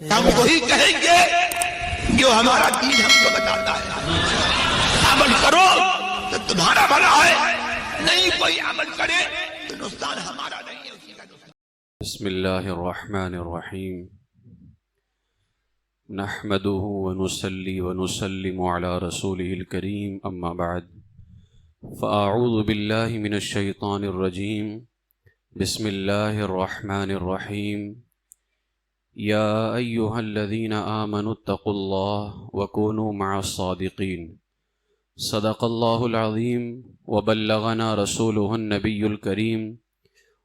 ہم وہی کہیں گے جو ہمارا دین ہم کو بتاتا ہے. عمل کرو تو تمہارا بھلا ہے، نہیں کوئی عمل کرے تو نقصان ہمارا نہیں ہے، اسی کا نقصان. بسم اللہ الرحمن الرحیم. نحمده ونصلي ونسلم على رسوله الكريم، اما بعد فاعوذ باللہ من الشیطان الرجیم. بسم اللہ الرحمن الرحیم. یا ایہا الذین آمنوا اتقوا اللہ وکونوا مع الصادقین. صدق اللہ العظیم وبلغنا رسوله النبی الکریم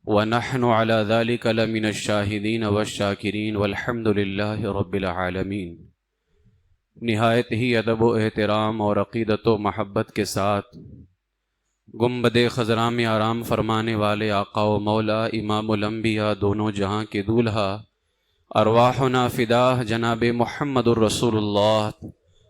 ونحن على ذلك لمن الشاہدین والشاکرین والحمد للہ رب العالمین. نہایت ہی ادب و احترام اور عقیدت و محبت کے ساتھ گنبد خضراء میں آرام فرمانے والے آقا و مولا امام الانبیاء دونوں جہاں کے دولہا ارواحنا فداہ جناب محمد الرسول اللہ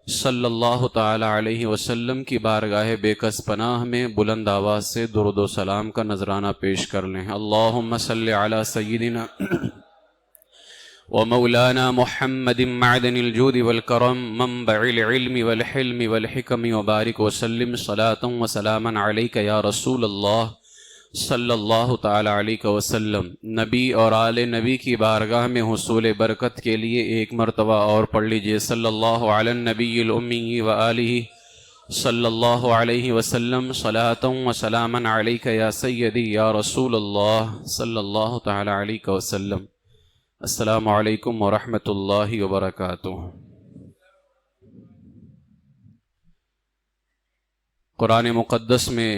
صلی اللہ تعالی علیہ وسلم کی بارگاہ بے کس پناہ میں بلند آواز سے درود و سلام کا نذرانہ پیش کر لیں. اللہم صلی علی سیدنا ومولانا محمد معدن الجود والکرم منبع العلم والحلم والحکم وبارک وسلم صلاۃ وسلاما علیک یا رسول اللہ صلی اللہ تعالی علیہ وسلم. نبی اور آل نبی کی بارگاہ میں حصول برکت کے لیے ایک مرتبہ اور پڑھ لیجئے صلی اللہ علی النبی الامی وآلہ صلی اللہ علیہ وسلم صلاۃ وسلاما علیک یا سیدی یا رسول اللہ صلی اللہ تعالی علیہ وسلم. السلام علیکم ورحمۃ اللہ وبرکاتہ. قرآن مقدس میں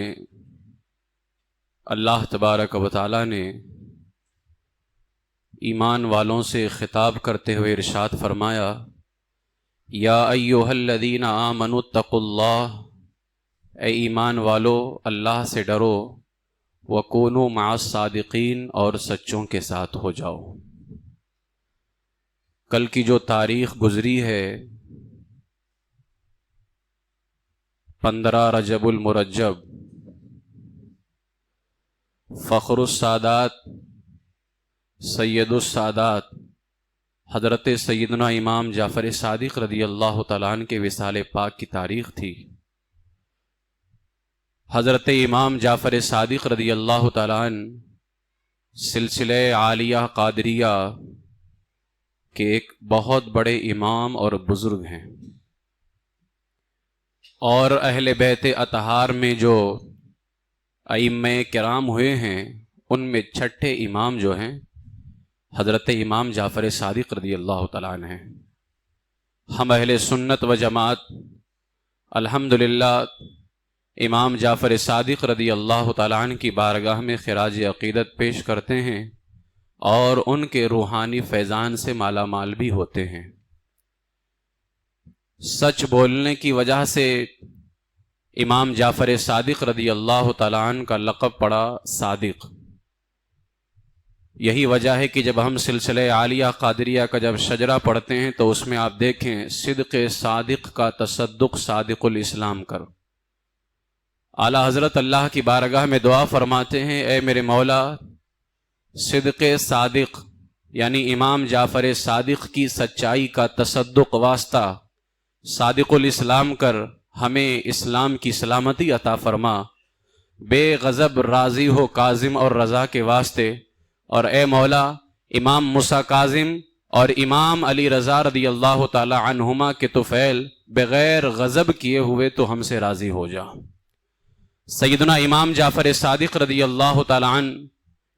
اللہ تبارک و تعالی نے ایمان والوں سے خطاب کرتے ہوئے ارشاد فرمایا یا ایھا الذین آمنوا اتقوا اللہ. اے ایمان والو اللہ سے ڈرو. وکونوا مع الصادقین اور سچوں کے ساتھ ہو جاؤ. کل کی جو تاریخ گزری ہے 15 رجب المرجب، فخر السادات سید السادات حضرت سیدنا امام جعفر صادق رضی اللہ تعالیٰ عنہ کے وصال پاک کی تاریخ تھی. حضرت امام جعفر صادق رضی اللہ تعالیٰ عنہ سلسلہ عالیہ قادریہ کے ایک بہت بڑے امام اور بزرگ ہیں، اور اہل بیت اطہار میں جو ائمہ کرام ہوئے ہیں ان میں چھٹے امام جو ہیں حضرت امام جعفر صادق رضی اللہ تعالیٰ عنہ ہیں. ہم اہل سنت و جماعت الحمدللہ امام جعفر صادق رضی اللہ تعالیٰ عنہ کی بارگاہ میں خراج عقیدت پیش کرتے ہیں اور ان کے روحانی فیضان سے مالا مال بھی ہوتے ہیں. سچ بولنے کی وجہ سے امام جعفر صادق رضی اللہ تعالیٰ عنہ کا لقب پڑا صادق. یہی وجہ ہے کہ جب ہم سلسلہ عالیہ قادریہ کا جب شجرہ پڑھتے ہیں تو اس میں آپ دیکھیں صدق صادق کا تصدق صادق الاسلام کر. اعلیٰ حضرت اللہ کی بارگاہ میں دعا فرماتے ہیں اے میرے مولا صدق صادق یعنی امام جعفر صادق کی سچائی کا تصدق واسطہ صادق الاسلام کر ہمیں اسلام کی سلامتی عطا فرما. بے غضب راضی ہو کاظم اور رضا کے واسطے. اور اے مولا امام موسیٰ کاظم اور امام علی رضا رضی اللہ تعالی عنہما کے طفیل بغیر غضب کیے ہوئے تو ہم سے راضی ہو جا. سیدنا امام جعفر صادق رضی اللہ تعالی عنہ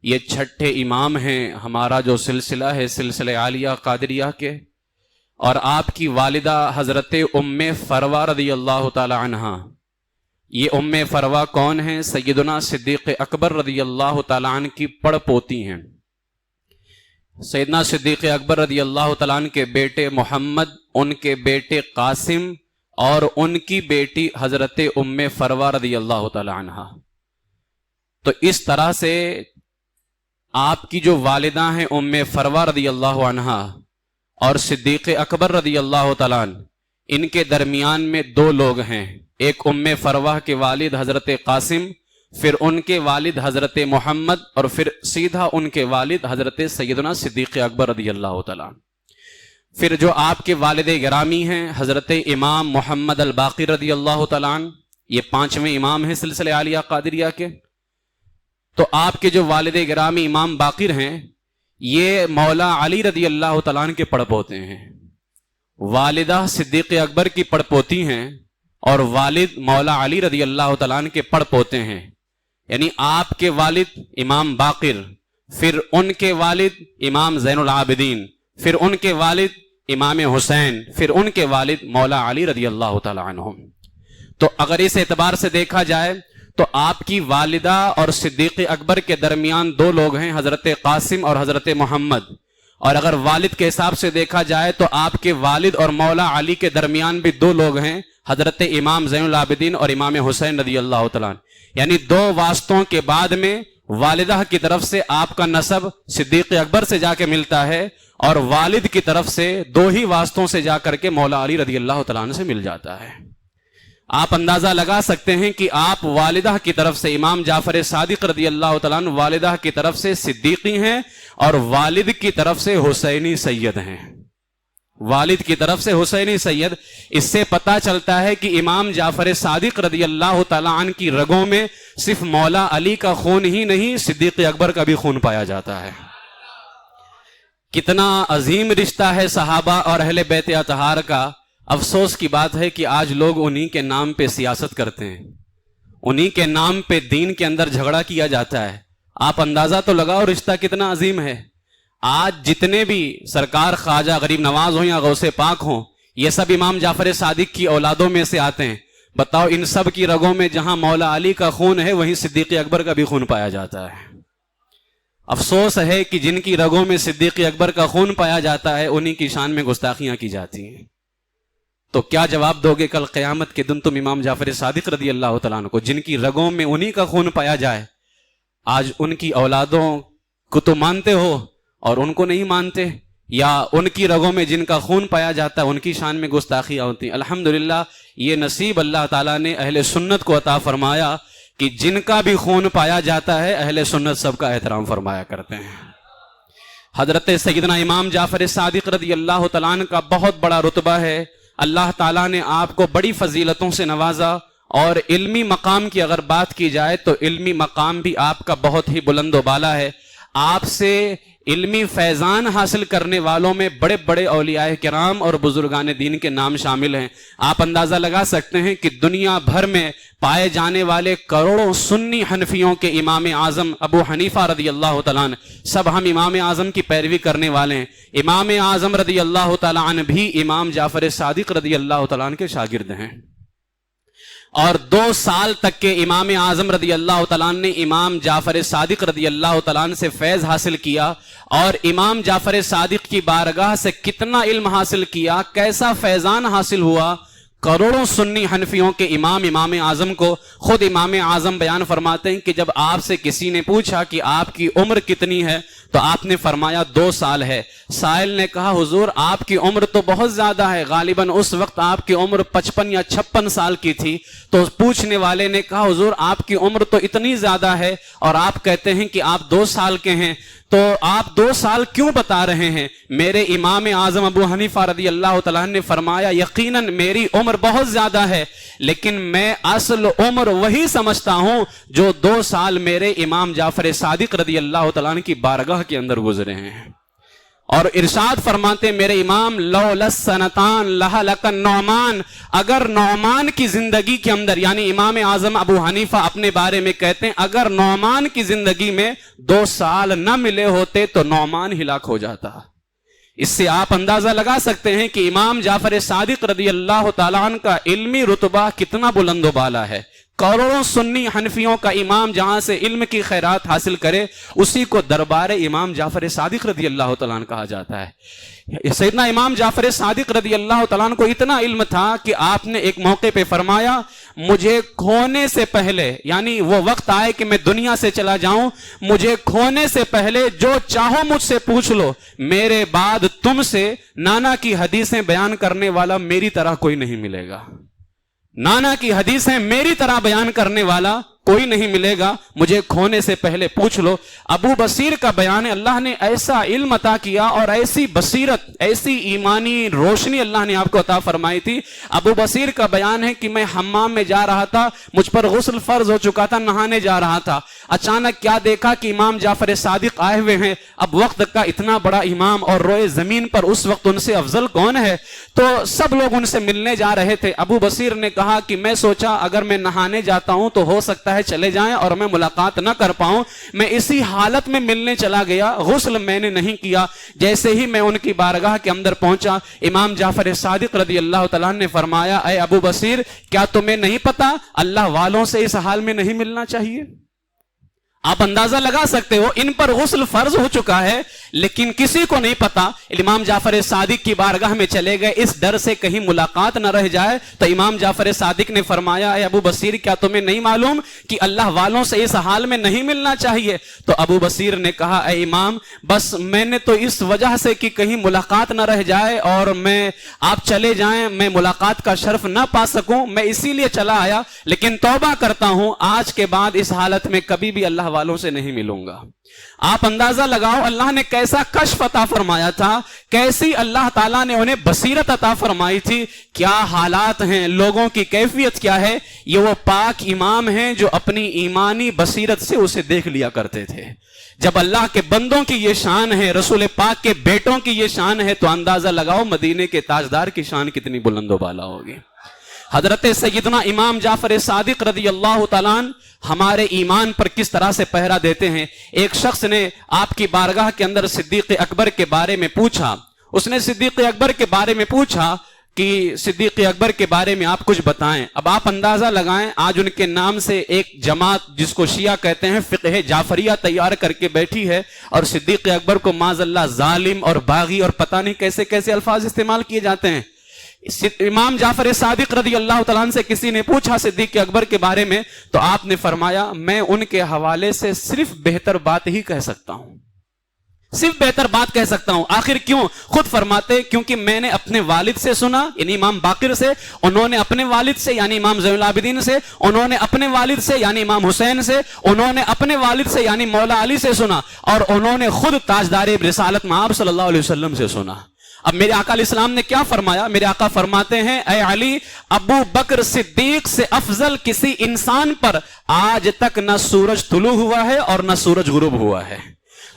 یہ چھٹے امام ہیں. ہمارا جو سلسلہ ہے سلسلہ عالیہ قادریہ کے، اور آپ کی والدہ حضرت ام فروہ رضی اللہ تعالی عنہا. یہ ام فروہ کون ہیں؟ سیدنا صدیق اکبر رضی اللہ تعالی عنہ کی پڑ پوتی ہیں. سیدنا صدیق اکبر رضی اللہ تعالی عنہ کے بیٹے محمد، ان کے بیٹے قاسم اور ان کی بیٹی حضرت ام فروہ رضی اللہ تعالی عنہا. تو اس طرح سے آپ کی جو والدہ ہیں ام فروہ رضی اللہ عنہا اور صدیق اکبر رضی اللہ تعالیٰ عنہ، ان کے درمیان میں دو لوگ ہیں. ایک ام فروہ کے والد حضرت قاسم، پھر ان کے والد حضرت محمد، اور پھر سیدھا ان کے والد حضرت سیدنا صدیق اکبر رضی اللہ تعالیٰ عنہ. پھر جو آپ کے والد گرامی ہیں حضرت امام محمد الباقر رضی اللہ تعالیٰ عنہ، یہ 5ویں امام ہیں سلسلہ عالیہ قادریہ کے. تو آپ کے جو والد گرامی امام باقر ہیں یہ مولا علی رضی اللہ تعالیٰ عنہ کے پڑپوتے ہیں. والدہ صدیق اکبر کی پڑپوتی ہیں اور والد مولا علی رضی اللہ تعالیٰ عنہ کے پڑپوتے ہیں. یعنی آپ کے والد امام باقر، پھر ان کے والد امام زین العابدین، پھر ان کے والد امام حسین، پھر ان کے والد مولا علی رضی اللہ تعالیٰ عنہ. تو اگر اس اعتبار سے دیکھا جائے تو آپ کی والدہ اور صدیق اکبر کے درمیان 2 لوگ ہیں، حضرت قاسم اور حضرت محمد. اور اگر والد کے حساب سے دیکھا جائے تو آپ کے والد اور مولا علی کے درمیان بھی 2 لوگ ہیں، حضرت امام زین العابدین اور امام حسین رضی اللہ تعالیٰ عنہ. یعنی 2 واسطوں کے بعد میں والدہ کی طرف سے آپ کا نسب صدیق اکبر سے جا کے ملتا ہے، اور والد کی طرف سے 2 ہی واسطوں سے جا کر کے مولا علی رضی اللہ تعالیٰ عنہ سے مل جاتا ہے. آپ اندازہ لگا سکتے ہیں کہ آپ والدہ کی طرف سے امام جعفر صادق رضی اللہ تعالیٰ عنہ والدہ کی طرف سے صدیقی ہیں، اور والد کی طرف سے حسینی سید ہیں. والد کی طرف سے حسینی سید. اس سے پتہ چلتا ہے کہ امام جعفر صادق رضی اللہ تعالیٰ عنہ کی رگوں میں صرف مولا علی کا خون ہی نہیں، صدیق اکبر کا بھی خون پایا جاتا ہے. کتنا عظیم رشتہ ہے صحابہ اور اہل بیت اطہار کا. افسوس کی بات ہے کہ آج لوگ انہی کے نام پہ سیاست کرتے ہیں، انہی کے نام پہ دین کے اندر جھگڑا کیا جاتا ہے. آپ اندازہ تو لگاؤ رشتہ کتنا عظیم ہے. آج جتنے بھی سرکار خواجہ غریب نواز ہوں یا غوث پاک ہوں، یہ سب امام جعفر صادق کی اولادوں میں سے آتے ہیں. بتاؤ ان سب کی رگوں میں جہاں مولا علی کا خون ہے وہیں صدیق اکبر کا بھی خون پایا جاتا ہے. افسوس ہے کہ جن کی رگوں میں صدیق اکبر کا خون پایا جاتا ہے انہی کی شان میں گستاخیاں کی جاتی ہیں. تو کیا جواب دو گے کل قیامت کے دن تم امام جعفر صادق رضی اللہ تعالیٰ عنہ کو، جن کی رگوں میں انہی کا خون پایا جائے؟ آج ان کی اولادوں کو تو مانتے ہو اور ان کو نہیں مانتے، یا ان کی رگوں میں جن کا خون پایا جاتا ہے ان کی شان میں گستاخیاں ہوتی ہیں. الحمدللہ یہ نصیب اللہ تعالیٰ نے اہل سنت کو عطا فرمایا کہ جن کا بھی خون پایا جاتا ہے اہل سنت سب کا احترام فرمایا کرتے ہیں. حضرت سیدنا امام جعفر صادق رضی اللہ تعالیٰ عنہ کا بہت بڑا رتبہ ہے. اللہ تعالیٰ نے آپ کو بڑی فضیلتوں سے نوازا، اور علمی مقام کی اگر بات کی جائے تو علمی مقام بھی آپ کا بہت ہی بلند و بالا ہے. آپ سے علمی فیضان حاصل کرنے والوں میں بڑے بڑے اولیاء کرام اور بزرگان دین کے نام شامل ہیں. آپ اندازہ لگا سکتے ہیں کہ دنیا بھر میں پائے جانے والے کروڑوں سنی حنفیوں کے امام اعظم ابو حنیفہ رضی اللہ تعالیٰ عنہ سب ہم امام اعظم کی پیروی کرنے والے ہیں. امام اعظم رضی اللہ تعالیٰ عنہ بھی امام جعفر صادق رضی اللہ تعالیٰ عنہ کے شاگرد ہیں، اور 2 سال تک کے امام اعظم رضی اللہ تعالیٰ عنہ نے امام جعفر صادق رضی اللہ تعالیٰ عنہ سے فیض حاصل کیا، اور امام جعفر صادق کی بارگاہ سے کتنا علم حاصل کیا، کیسا فیضان حاصل ہوا. کروڑوں سنی حنفیوں کے امام اعظم کو خود امام اعظم بیان فرماتے ہیں کہ جب آپ سے کسی نے پوچھا کہ آپ کی عمر کتنی ہے تو آپ نے فرمایا 2 سال ہے. سائل نے کہا حضور آپ کی عمر تو بہت زیادہ ہے، غالباً اس وقت آپ کی عمر 55 یا 56 سال کی تھی. تو پوچھنے والے نے کہا حضور آپ کی عمر تو اتنی زیادہ ہے اور آپ کہتے ہیں کہ آپ 2 سال کے ہیں، تو آپ 2 سال کیوں بتا رہے ہیں؟ میرے امام اعظم ابو حنیفہ رضی اللہ تعالیٰ نے فرمایا یقیناً میری عمر بہت زیادہ ہے، لیکن میں اصل عمر وہی سمجھتا ہوں جو 2 سال میرے امام جعفر صادق رضی اللہ تعالیٰ کی بارگاہ کے اندر گزرے ہیں. اور ارشاد فرماتے میرے امام لولا السنتان لہلک النعمان، اگر نعمان کی زندگی کے اندر، یعنی امام اعظم ابو حنیفہ اپنے بارے میں کہتے ہیں اگر نعمان کی زندگی میں 2 سال نہ ملے ہوتے تو نعمان ہلاک ہو جاتا. اس سے آپ اندازہ لگا سکتے ہیں کہ امام جعفر صادق رضی اللہ تعالیٰ عنہ کا علمی رتبہ کتنا بلند و بالا ہے. کروڑوں سنی حنفیوں کا امام جہاں سے علم کی خیرات حاصل کرے اسی کو دربار امام جعفر صادق رضی اللہ تعالیٰ عنہ کہا جاتا ہے. سیدنا امام جعفر صادق رضی اللہ تعالیٰ عنہ کو اتنا علم تھا کہ آپ نے ایک موقع پہ فرمایا مجھے کھونے سے پہلے، یعنی وہ وقت آئے کہ میں دنیا سے چلا جاؤں، مجھے کھونے سے پہلے جو چاہو مجھ سے پوچھ لو، میرے بعد تم سے نانا کی حدیثیں بیان کرنے والا میری طرح کوئی نہیں ملے گا. نانا کی حدیثیں میری طرح بیان کرنے والا کوئی نہیں ملے گا، مجھے کھونے سے پہلے پوچھ لو۔ ابو بصیر کا بیان ہے، اللہ نے ایسا علم عطا کیا اور ایسی بصیرت، ایسی ایمانی روشنی اللہ نے آپ کو عطا فرمائی تھی۔ ابو بصیر کا بیان ہے کہ میں حمام میں جا رہا تھا، مجھ پر غسل فرض ہو چکا تھا، نہانے جا رہا تھا، اچانک کیا دیکھا کہ امام جعفر صادق آئے ہوئے ہیں۔ اب وقت کا اتنا بڑا امام اور روئے زمین پر اس وقت ان سے افضل کون ہے؟ تو سب لوگ ان سے ملنے جا رہے تھے۔ ابو بصیر نے کہا کہ میں سوچا اگر میں نہانے جاتا ہوں تو ہو سکتا ہے چلے جائیں اور میں ملاقات نہ کر پاؤں، میں اسی حالت میں ملنے چلا گیا، غسل میں نے نہیں کیا۔ جیسے ہی میں ان کی بارگاہ کے اندر پہنچا، امام جعفر صادق رضی اللہ تعالیٰ نے فرمایا، اے ابو بصیر، کیا تمہیں نہیں پتا اللہ والوں سے اس حال میں نہیں ملنا چاہیے؟ آپ اندازہ لگا سکتے ہو، ان پر غسل فرض ہو چکا ہے لیکن کسی کو نہیں پتا۔ امام جعفر صادق کی بارگاہ میں چلے گئے اس ڈر سے کہیں ملاقات نہ رہ جائے، تو امام جعفر صادق نے فرمایا، اے ابو بصیر، کیا تمہیں نہیں معلوم کہ اللہ والوں سے اس حال میں نہیں ملنا چاہیے؟ تو ابو بصیر نے کہا، اے امام، بس میں نے تو اس وجہ سے کہ کہیں ملاقات نہ رہ جائے اور آپ چلے جائیں، میں ملاقات کا شرف نہ پا سکوں، میں اسی لیے چلا آیا، لیکن توبہ کرتا ہوں آج کے بعد اس حالت میں کبھی بھی اللہ والوں سے نہیں ملوں گا۔ آپ اندازہ لگاؤ اللہ نے کیسا کشف عطا فرمایا تھا، کیسی اللہ تعالیٰ نے انہیں بصیرت عطا فرمائی تھی، کیا حالات ہیں، لوگوں کی کیفیت کیا ہے۔ یہ وہ پاک امام ہیں جو اپنی ایمانی بصیرت سے اسے دیکھ لیا کرتے تھے۔ جب اللہ کے بندوں کی یہ شان ہے، رسول پاک کے بیٹوں کی یہ شان ہے، تو اندازہ لگاؤ مدینے کے تاجدار کی شان کتنی بلند و بالا ہوگی۔ حضرت سیدنا امام جعفر صادق رضی اللہ تعالیٰ عنہ ہمارے ایمان پر کس طرح سے پہرا دیتے ہیں۔ ایک شخص نے آپ کی بارگاہ کے اندر صدیق اکبر کے بارے میں پوچھا، اس نے صدیق اکبر کے بارے میں پوچھا کہ صدیق اکبر کے بارے میں آپ کچھ بتائیں۔ اب آپ اندازہ لگائیں، آج ان کے نام سے ایک جماعت جس کو شیعہ کہتے ہیں فقہ جعفریہ تیار کر کے بیٹھی ہے، اور صدیق اکبر کو معاذ اللہ ظالم اور باغی اور پتہ نہیں کیسے کیسے الفاظ استعمال کیے جاتے ہیں۔ امام جعفر صادق رضی اللہ تعالیٰ عنہ سے کسی نے پوچھا صدیق اکبر کے بارے میں، تو آپ نے فرمایا، میں ان کے حوالے سے صرف بہتر بات ہی کہہ سکتا ہوں، صرف بہتر بات کہہ سکتا ہوں۔ آخر کیوں؟ خود فرماتے کیونکہ میں نے اپنے والد سے سنا، یعنی امام باقر سے، انہوں نے اپنے والد سے یعنی امام زین العابدین سے، انہوں نے اپنے والد سے یعنی امام حسین سے، انہوں نے اپنے والد سے یعنی مولا علی سے سنا، اور انہوں نے خود تاجدار رسالت مآب صلی اللہ علیہ وسلم سے سنا۔ اب میرے آقا علیہ السلام نے کیا فرمایا؟ میرے آقا فرماتے ہیں، اے علی، ابو بکر صدیق سے افضل کسی انسان پر آج تک نہ سورج طلوع ہوا ہے اور نہ سورج غروب ہوا ہے۔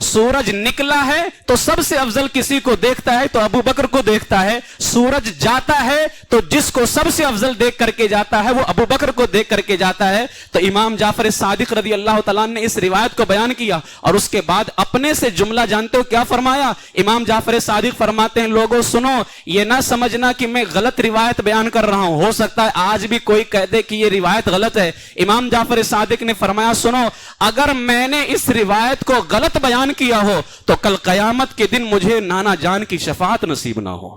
سورج نکلا ہے تو سب سے افضل کسی کو دیکھتا ہے تو ابو بکر کو دیکھتا ہے، سورج جاتا ہے تو جس کو سب سے افضل دیکھ کر کے جاتا ہے وہ ابو بکر کو دیکھ کر کے جاتا ہے۔ تو امام جعفر صادق رضی اللہ تعالیٰ نے اس روایت کو بیان کیا، اور اس کے بعد اپنے سے جملہ جانتے ہو کیا فرمایا؟ امام جعفر صادق فرماتے ہیں، لوگوں سنو، یہ نہ سمجھنا کہ میں غلط روایت بیان کر رہا ہوں، ہو سکتا ہے آج بھی کوئی کہہ دے کہ یہ روایت غلط ہے۔ امام جعفر صادق نے فرمایا، سنو، اگر میں نے اس روایت کو غلط بیان کیا ہو تو کل قیامت کے دن مجھے نانا جان کی شفاعت نصیب نہ ہو۔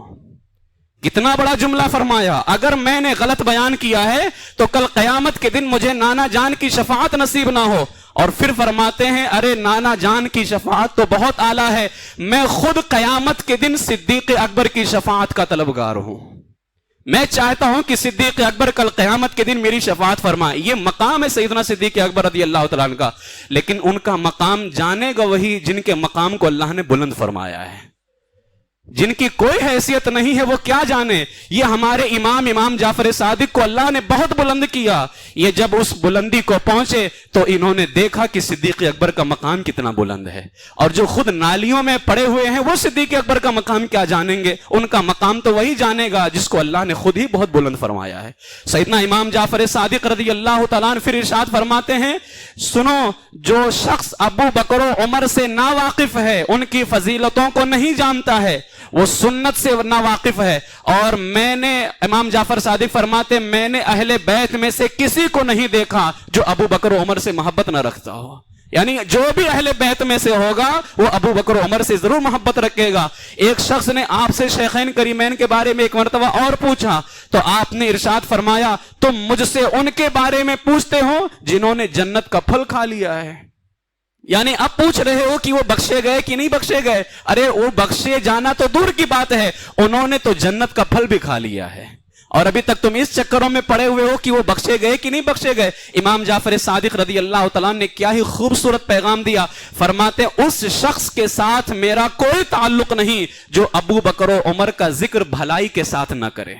کتنا بڑا جملہ فرمایا، اگر میں نے غلط بیان کیا ہے تو کل قیامت کے دن مجھے نانا جان کی شفاعت نصیب نہ ہو۔ اور پھر فرماتے ہیں، ارے نانا جان کی شفاعت تو بہت اعلیٰ ہے، میں خود قیامت کے دن صدیق اکبر کی شفاعت کا طلبگار ہوں، میں چاہتا ہوں کہ صدیق اکبر کل قیامت کے دن میری شفاعت فرمائے۔ یہ مقام ہے سیدنا صدیق اکبر رضی اللہ تعالیٰ عنہ کا، لیکن ان کا مقام جانے گا وہی جن کے مقام کو اللہ نے بلند فرمایا ہے۔ جن کی کوئی حیثیت نہیں ہے وہ کیا جانے۔ یہ ہمارے امام جعفر صادق کو اللہ نے بہت بلند کیا۔ یہ جب اس بلندی کو پہنچے تو انہوں نے دیکھا کہ صدیق اکبر کا مقام کتنا بلند ہے، اور جو خود نالیوں میں پڑے ہوئے ہیں وہ صدیق اکبر کا مقام کیا جانیں گے؟ ان کا مقام تو وہی جانے گا جس کو اللہ نے خود ہی بہت بلند فرمایا ہے۔ سیدنا امام جعفر صادق رضی اللہ تعالیٰ عنہ پھر ارشاد فرماتے ہیں، سنو، جو شخص ابو بکر و عمر سے نا واقف ہے، ان کی فضیلتوں کو نہیں جانتا ہے، وہ سنت سے نا واقف ہے، اور میں نے، امام جعفر صادق فرماتے، میں نے اہل بیت میں سے کسی کو نہیں دیکھا جو ابو بکر و عمر سے محبت نہ رکھتا ہو۔ یعنی جو بھی اہل بیت میں سے ہوگا وہ ابو بکر و عمر سے ضرور محبت رکھے گا۔ ایک شخص نے آپ سے شیخین کریمین کے بارے میں ایک مرتبہ اور پوچھا تو آپ نے ارشاد فرمایا، تم مجھ سے ان کے بارے میں پوچھتے ہو جنہوں نے جنت کا پھل کھا لیا ہے۔ یعنی اب پوچھ رہے ہو کہ وہ بخشے گئے کہ نہیں بخشے گئے؟ ارے وہ بخشے جانا تو دور کی بات ہے، انہوں نے تو جنت کا پھل بھی کھا لیا ہے۔ اور ابھی تک تم اس چکروں میں پڑے ہوئے ہو کہ وہ بخشے گئے کہ نہیں بخشے گئے۔ امام جعفر صادق رضی اللہ تعالیٰ نے کیا ہی خوبصورت پیغام دیا، فرماتے اس شخص کے ساتھ میرا کوئی تعلق نہیں جو ابو بکر و عمر کا ذکر بھلائی کے ساتھ نہ کرے،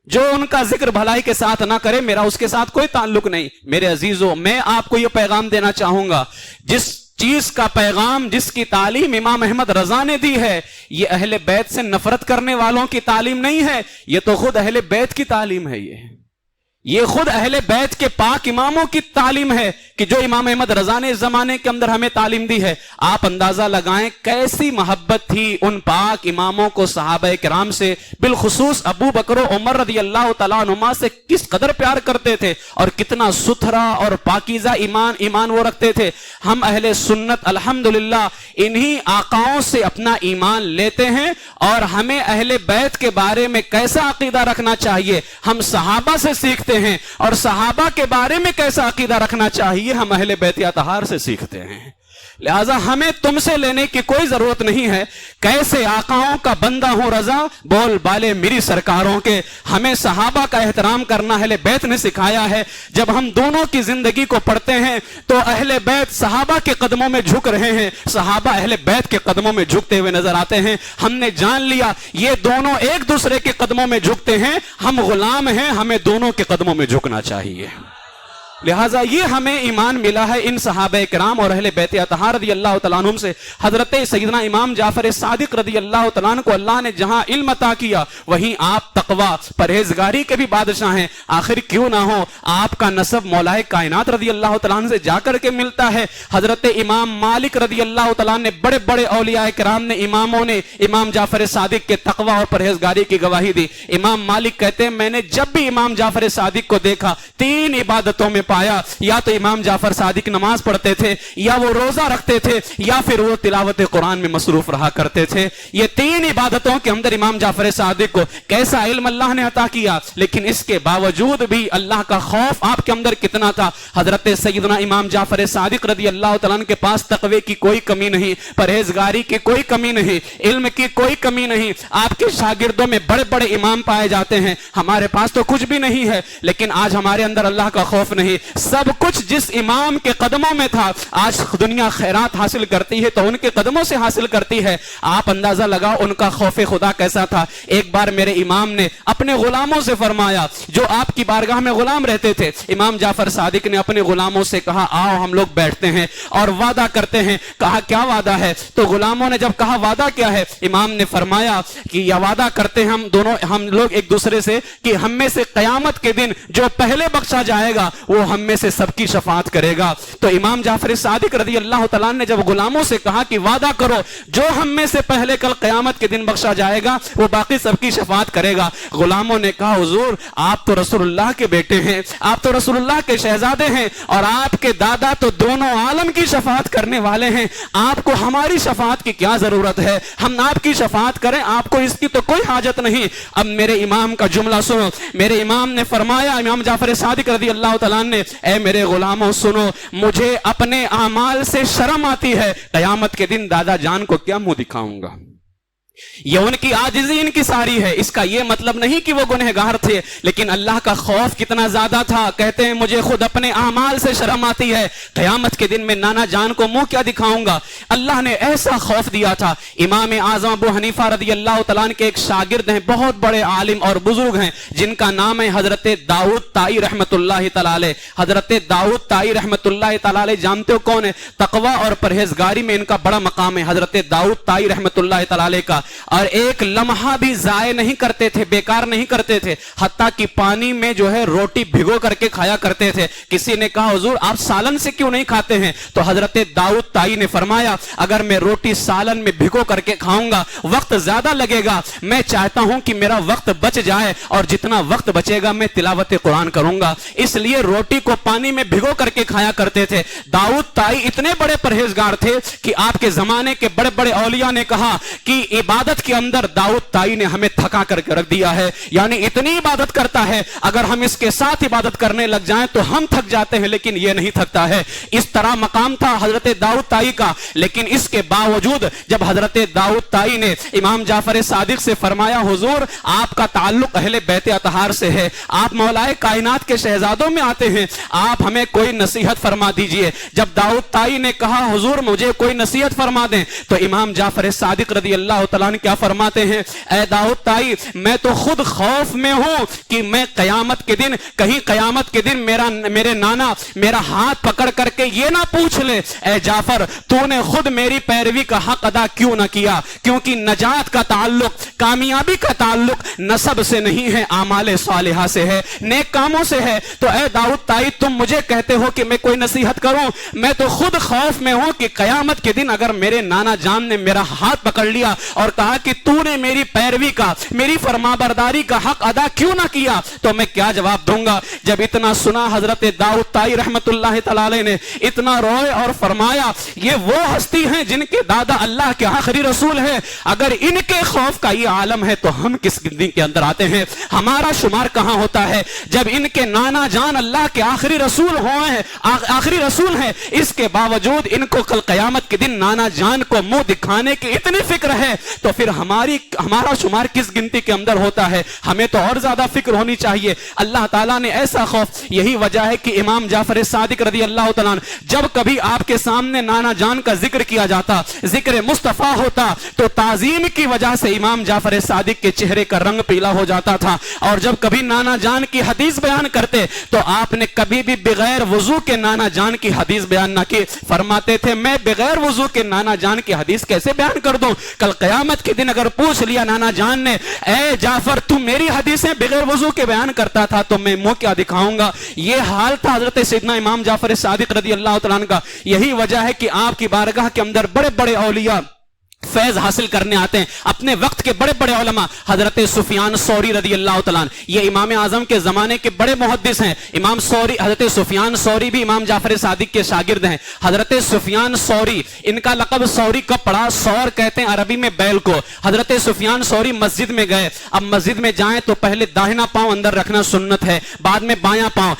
جو ان کا ذکر بھلائی کے ساتھ نہ کرے، میرا اس کے ساتھ کوئی تعلق نہیں۔ میرے عزیزو، میں آپ کو یہ پیغام دینا چاہوں گا، جس چیز کا پیغام، جس کی تعلیم امام احمد رضا نے دی ہے، یہ اہل بیت سے نفرت کرنے والوں کی تعلیم نہیں ہے، یہ تو خود اہل بیت کی تعلیم ہے۔ یہ خود اہل بیت کے پاک اماموں کی تعلیم ہے کہ جو امام احمد رضا نے اس زمانے کے اندر ہمیں تعلیم دی ہے۔ آپ اندازہ لگائیں کیسی محبت تھی ان پاک اماموں کو صحابہ کرام سے، بالخصوص ابو بکر و عمر رضی اللہ تعالیٰ عنہما سے کس قدر پیار کرتے تھے، اور کتنا ستھرا اور پاکیزہ ایمان وہ رکھتے تھے۔ ہم اہل سنت الحمدللہ انہی آقاؤں سے اپنا ایمان لیتے ہیں، اور ہمیں اہل بیت کے بارے میں کیسا عقیدہ رکھنا چاہیے ہم صحابہ سے سیکھتے ہیں، اور صحابہ کے بارے میں کیسا عقیدہ رکھنا چاہیے ہم اہل بیت اطہار سے سیکھتے ہیں۔ لہٰذا ہمیں تم سے لینے کی کوئی ضرورت نہیں ہے، کیسے آقاؤں کا بندہ ہوں رضا، بول بالے میری سرکاروں کے۔ ہمیں صحابہ کا احترام کرنا اہل بیت نے سکھایا ہے۔ جب ہم دونوں کی زندگی کو پڑھتے ہیں تو اہل بیت صحابہ کے قدموں میں جھک رہے ہیں، صحابہ اہل بیت کے قدموں میں جھکتے ہوئے نظر آتے ہیں۔ ہم نے جان لیا یہ دونوں ایک دوسرے کے قدموں میں جھکتے ہیں، ہم غلام ہیں، ہمیں دونوں کے قدموں میں جھکنا چاہیے۔ لہٰذا یہ ہمیں ایمان ملا ہے ان صحابہ کرام اور اہل بیت اطہار رضی اللہ تعالیٰ عنہم سے۔ حضرت سیدنا امام جعفر صادق رضی اللہ تعالیٰ عنہ کو اللہ نے جہاں علم عطا کیا، وہیں آپ تقوی پرہیزگاری کے بھی بادشاہ ہیں۔ آخر کیوں نہ ہو آپ کا نسب مولا کائنات رضی اللہ تعالیٰ عنہ سے جا کر کے ملتا ہے۔ حضرت امام مالک رضی اللہ تعالیٰ نے، بڑے بڑے اولیاء کرام نے، اماموں نے امام جعفر صادق کے تقوی اور پرہیزگاری کی گواہی دی۔ امام مالک کہتے ہیں میں نے جب بھی امام جعفر صادق کو دیکھا تین عبادتوں میں پایا، یا تو امام جعفر صادق نماز پڑھتے تھے، یا وہ روزہ رکھتے تھے، یا پھر وہ تلاوت قرآن میں مصروف رہا کرتے تھے۔ یہ تین عبادتوں کے اندر امام جعفر صادق کو کیسا علم اللہ نے عطا کیا، لیکن اس کے باوجود بھی اللہ کا خوف آپ کے اندر کتنا تھا۔ حضرت سیدنا امام جعفر صادق رضی اللہ تعالیٰ عنہ کے پاس تقوی کی کوئی کمی نہیں، پرہیزگاری کی کوئی کمی نہیں، علم کی کوئی کمی نہیں۔ آپ کے شاگردوں میں بڑے بڑے امام پائے جاتے ہیں، ہمارے پاس تو کچھ بھی نہیں ہے، لیکن آج ہمارے اندر اللہ کا خوف نہیں۔ سب کچھ جس امام کے قدموں میں تھا، آج دنیا خیرات حاصل کرتی ہے تو ان کے قدموں سے حاصل کرتی ہے۔ آپ اندازہ لگاؤ ان کا خوف خدا کیسا تھا۔ ایک بار میرے امام نے اپنے غلاموں سے فرمایا، جو آپ کی بارگاہ میں غلام رہتے تھے، امام جعفر صادق نے اپنے غلاموں سے کہا آؤ ہم لوگ بیٹھتے ہیں اور وعدہ کرتے ہیں۔ کہا کیا وعدہ ہے؟ تو غلاموں نے جب کہا وعدہ کیا ہے، امام نے فرمایا کہ یہ وعدہ کرتے ہیں ہم لوگ ایک دوسرے سے کہ ہم میں سے قیامت کے دن جو پہلے بخشا جائے گا وہ ہم میں سے سب کی شفاعت کرے گا۔ تو امام جعفر صادق رضی اللہ تعالیٰ نے جب غلاموں سے کہا کہ وعدہ کرو جو ہم میں سے پہلے کل قیامت کے دن بخشا جائے گا وہ باقی سب کی شفاعت کرے گا۔ غلاموں نے کہا حضور آپ تو رسول اللہ کے بیٹے ہیں، آپ تو رسول اللہ کے شہزادے ہیں، اور آپ کے دادا تو دونوں عالم کی شفاعت کرنے والے ہیں، آپ کو ہماری شفاعت کی کیا ضرورت ہے؟ ہم آپ کی شفاعت کریں، آپ کو اس کی تو کوئی حاجت نہیں۔ اب میرے امام کا جملہ سنو، میرے امام نے فرمایا، امام جعفر صادق رضی اللہ تعالیٰ نے، اے میرے غلاموں سنو، مجھے اپنے اعمال سے شرم آتی ہے، قیامت کے دن دادا جان کو کیا منہ دکھاؤں گا؟ یہ ان کی عاجزی ان کی ساری ہے۔ اس کا یہ مطلب نہیں کہ وہ گنہگار تھے، لیکن اللہ کا خوف کتنا زیادہ تھا۔ کہتے ہیں مجھے خود اپنے اعمال سے شرم آتی ہے، قیامت کے دن میں نانا جان کو منہ کیا دکھاؤں گا؟ اللہ نے ایسا خوف دیا تھا۔ امام اعظم ابو حنیفہ رضی اللہ تعالیٰ عنہ کے ایک شاگرد ہیں، بہت بڑے عالم اور بزرگ ہیں، جن کا نام ہے حضرت داؤد طائی رحمۃ اللہ تعالیٰ علیہ۔ حضرت داؤد طائی رحمۃ اللہ تعالیٰ علیہ جانتے ہو کون ہے؟ تقوی اور پرہیزگاری میں ان کا بڑا مقام ہے، حضرت داؤد طائی رحمۃ اللہ تعالیٰ علیہ کا۔ اور ایک لمحہ بھی ضائع نہیں کرتے تھے، بیکار نہیں کرتے تھے، حتیٰ کہ پانی میں جو ہے روٹی بھگو کر کے کھایا کرتے تھے۔ کسی نے کہا حضور آپ سالن سے کیوں نہیں کھاتے ہیں؟ تو حضرت داؤد طائی نے فرمایا اگر میں روٹی سالن میں بھگو کر کے کھاؤں گا وقت زیادہ لگے گا، میں چاہتا ہوں کہ میرا وقت بچ جائے، اور جتنا وقت بچے گا میں تلاوت قرآن کروں گا، اس لیے روٹی کو پانی میں بھگو کر کے کھایا کرتے تھے۔ داؤد طائی اتنے بڑے پرہیزگار تھے کہ آپ کے زمانے کے بڑے بڑے اولیاء نے کہا کہ عبادت کے اندر داؤد طائی نے ہمیں تھکا کر کے رکھ دیا ہے. یعنی اتنی عبادت کرتا ہے, اگر ہم اس کے ساتھ عبادت کرنے لگ جائیں تو ہم تھک جاتے ہیں, لیکن یہ نہیں تھکتا ہے. اس طرح مقام تھا حضرت داؤد طائی کا. لیکن اس کے باوجود جب حضرت داؤد طائی نے امام جعفر صادق سے فرمایا, حضور آپ کا تعلق اہل بیت اطہار سے ہے, آپ مولائے کائنات کے شہزادوں میں آتے ہیں, آپ ہمیں کوئی نصیحت فرما دیجئے. جب داؤد طائی نے کہا حضور مجھے کوئی نصیحت فرما دیں, تو امام جعفر صادق رضی اللہ تعالیٰ عنہ کیا فرماتے ہیں, اے داؤد طائی میں تو خود خوف میں ہوں کہ میں قیامت کے دن, کہیں قیامت کے دن میرے نانا میرا ہاتھ پکڑ کر کے یہ نہ پوچھ لے, اے جعفر تو نے خود میری پیروی کا حق ادا کیوں نہ کیا, کیونکہ نجات کا تعلق, کامیابی کا تعلق نسب سے نہیں ہے, اعمال صالحہ سے ہے, نیک کاموں سے ہے. تو اے داؤد طائی تم مجھے کہتے ہو کہ میں کوئی نصیحت کروں, میں تو خود خوف میں ہوں کہ قیامت کے دن اگر میرے نانا جان نے میرا ہاتھ پکڑ لیا اور کہا کہ تو نے میری پیروی کا, میری فرمانبرداری کا حق ادا کیوں نہ کیا, تو میں کیا جواب دوں گا. جب اتنا سنا حضرت داؤد طائی رحمت اللہ تعالی نے اتنا روئے اور فرمایا یہ وہ ہستی ہیں جن کے دادا اللہ کے آخری رسول ہیں, اگر ان کے خوف کا یہ عالم ہے تو ہم کس گندی کے اندر آتے ہیں, ہمارا شمار کہاں ہوتا ہے. جب ان کے نانا جان اللہ کے آخری رسول ہوئے ہیں, آخری رسول ہیں, اس کے باوجود ان کو کل قیامت کے دن نانا جان کو منہ دکھانے کی اتنی فکر ہے, تو پھر ہمارا شمار کس گنتی کے اندر ہوتا ہے. ہمیں تو اور زیادہ فکر ہونی چاہیے. اللہ تعالیٰ نے ایسا خوف, یہی وجہ ہے کہ امام جعفر صادق رضی اللہ تعالیٰ عنہ جب کبھی آپ کے سامنے نانا جان کا ذکر کیا جاتا, ذکر مصطفیٰ ہوتا, تو تعظیم کی وجہ سے امام جعفر صادق کے چہرے کا رنگ پیلا ہو جاتا تھا. اور جب کبھی نانا جان کی حدیث بیان کرتے تو آپ نے کبھی بھی بغیر وضو کے نانا جان کی حدیث بیان نہ کی. فرماتے تھے میں بغیر وضو کے نانا جان کی حدیث کیسے بیان کر دوں, کل قیامت کے دن اگر پوچھ لیا نانا جان نے اے جعفر تو میری حدیثیں بغیر وضو کے بیان کرتا تھا تو میں منہ کیا دکھاؤں گا. یہ حال تھا حضرت سیدنا امام جعفر صادق رضی اللہ تعالیٰ عنہ کا. یہی وجہ ہے کہ آپ کی بارگاہ کے اندر بڑے بڑے اولیاء فیض حاصل کرنے آتے ہیں. اپنے وقت کے بڑے بڑے علماء, حضرت سفیان ثوری رضی اللہ تعالیٰ عنہ, یہ امام اعظم کے زمانے کے بڑے محدث ہیں. امام ثوری, حضرت سفیان ثوری بھی امام جعفر صادق کے شاگرد ہیں. حضرت سفیان ثوری, ان کا لقب ثوری کب پڑا, ثور کہتے ہیں عربی میں بیل کو. حضرت سفیان ثوری مسجد میں گئے. اب مسجد میں جائیں تو پہلے داہنا پاؤں اندر رکھنا سنت ہے, بعد میں بایاں پاؤں.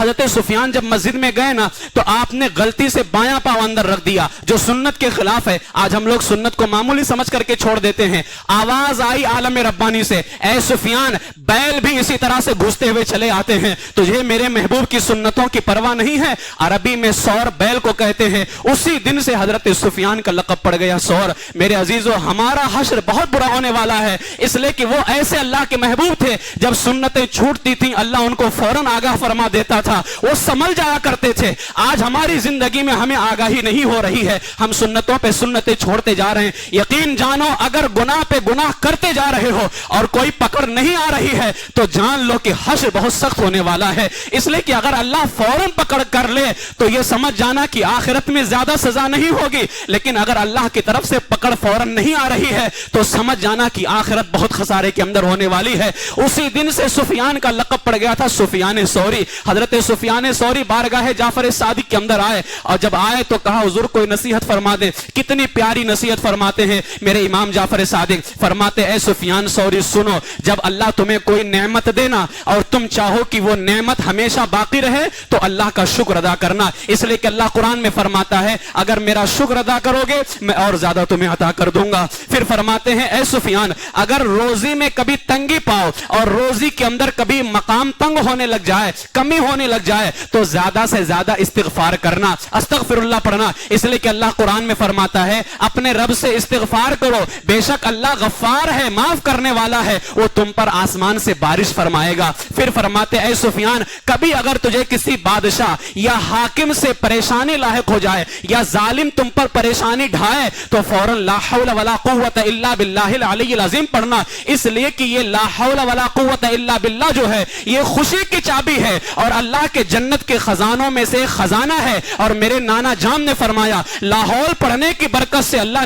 حضرت سفیان جب مسجد میں گئے نا تو آپ نے غلطی سے بایاں پاؤں اندر رکھ دیا, جو سنت کے خلاف ہے. آج ہم لوگ سنت کو معمولی سمجھ کر کے چھوڑ دیتے ہیں. آواز آئی عالم ربانی سے, اے سفیان بیل بھی اسی طرح سے گھستے ہوئے چلے آتے ہیں, تجھے میرے محبوب کی سنتوں کی پرواہ نہیں ہے. عربی میں سور بیل کو کہتے ہیں. اسی دن سے حضرت سفیان کا لقب پڑ گیا سور. میرے عزیزو ہمارا حشر بہت برا ہونے والا ہے, اس لیے کہ وہ ایسے اللہ کے محبوب تھے, جب سنتیں چھوٹتی تھیں اللہ ان کو فوراً آگاہ فرما دیتا تھا, وہ سمجھ جایا کرتے تھے. آج ہماری زندگی میں ہمیں آگاہی نہیں ہو رہی ہے, ہم سنتوں پہ سنتیں چھوڑتے جا رہے ہیں. یقین جانو اگر گناہ پہ گناہ کرتے جا رہے ہو اور کوئی پکڑ نہیں آ رہی ہے تو جان لو کہ حشر بہت سخت ہونے والا ہے. اس لیے کہ اگر اللہ فوراً پکڑ کر لے تو یہ سمجھ جانا کہ آخرت میں زیادہ سزا نہیں ہوگی, لیکن اگر اللہ کی طرف سے پکڑ فوراً نہیں آ رہی ہے تو سمجھ جانا کہ آخرت بہت خسارے کے اندر ہونے والی ہے. اسی دن سے سفیان کا لقب پڑ گیا تھا سفیان ثوری. حضرت سفیان ثوری بارگاہ جعفر صادق کے اندر آئے, اور جب آئے تو کہا حضور کوئی نصیحت فرما دیں. کتنی پیاری نصیحت فرماتے ہیں میرے امام جعفر صادق. فرماتے اے سفیان ثوری سنو, جب اللہ تمہیں کوئی نعمت دینا اور تم چاہو کہ وہ نعمت ہمیشہ باقی رہے تو اللہ کا شکر ادا کرنا, اس لیے کہ اللہ قرآن میں فرماتا ہے اگر میرا شکر ادا کرو گے میں اور زیادہ تمہیں عطا کر دوں گا. پھر فرماتے ہیں اے سفیان اگر روزی میں کبھی تنگی پاؤ اور روزی کے اندر کبھی مقام تنگ ہونے لگ جائے, کمی ہونے لگ جائے, تو زیادہ سے زیادہ استغفار کرنا, استغفر اللہ پڑھنا, اس لیے کہ اللہ قرآن میں فرماتا ہے اپنے رب سے استغفار کرو, بے شک اللہ غفار ہے, معاف کرنے والا ہے, وہ تم پر آسمان سے بارش فرمائے گا. پھر فرماتے اے سفیان کبھی اگر تجھے کسی بادشاہ یا حاکم سے پریشانی لاحق ہو جائے یا ظالم تم پر پریشانی ڈھائے تو فوراً لا حول ولا قوت الا باللہ العلی العظیم پڑھنا, اس لیے کہ یہ لا حول ولا قوت الا باللہ جو ہے یہ خوشی کی چابی ہے اور اللہ کے جنت کے خزانوں میں سے خزانہ ہے. اور میرے نانا جان نے فرمایا لاہور پڑھنے کی برکت سے اللہ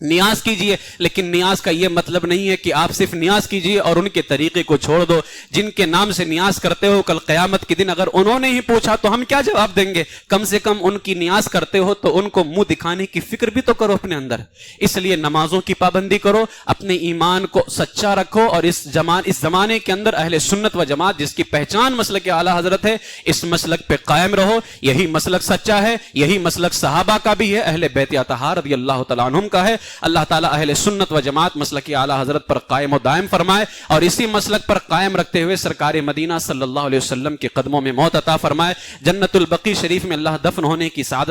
نیاز کیجئے، لیکن نیاز کا یہ مطلب نہیں ہے کہ آپ صرف نیاز کیجئے اور ان کے طریقے کو چھوڑ دو۔ جن کے نام سے نیاز کرتے ہو، کل قیامت کے دن اگر انہوں نے ہی پوچھا تو ہم کیا جواب دیں گے؟ کم سے کم ان کی نیاز کرتے ہو تو ان کو منہ دکھانے کی فکر بھی تو کرو اپنے اندر۔ اس لیے نمازوں کی پابندی کرو، اپنے ایمان کو سچا رکھو، اور اس زمانے کے اندر اہل سنت و جماعت جس کی پہچان مسلک اعلیٰ حضرت ہے، اس مسلک پہ قائم رہو۔ یہی مسلک سچا ہے، یہی مسلک صحابہ کا بھی ہے، اہل بیت اطہار رضی اللہ تعالیٰ عنہم کا ہے۔ اللہ تعالیٰ اہل سنت و جماعت مسلک اعلیٰ حضرت پر قائم و دائم فرمائے، اور اسی مسلک پر قائم رکھتے ہوئے سرکار مدینہ صلی اللہ علیہ وسلم کے قدموں میں موت عطا فرمائے۔ جنت البقیع شریف میں اللہ دفن ہونے کی سعادت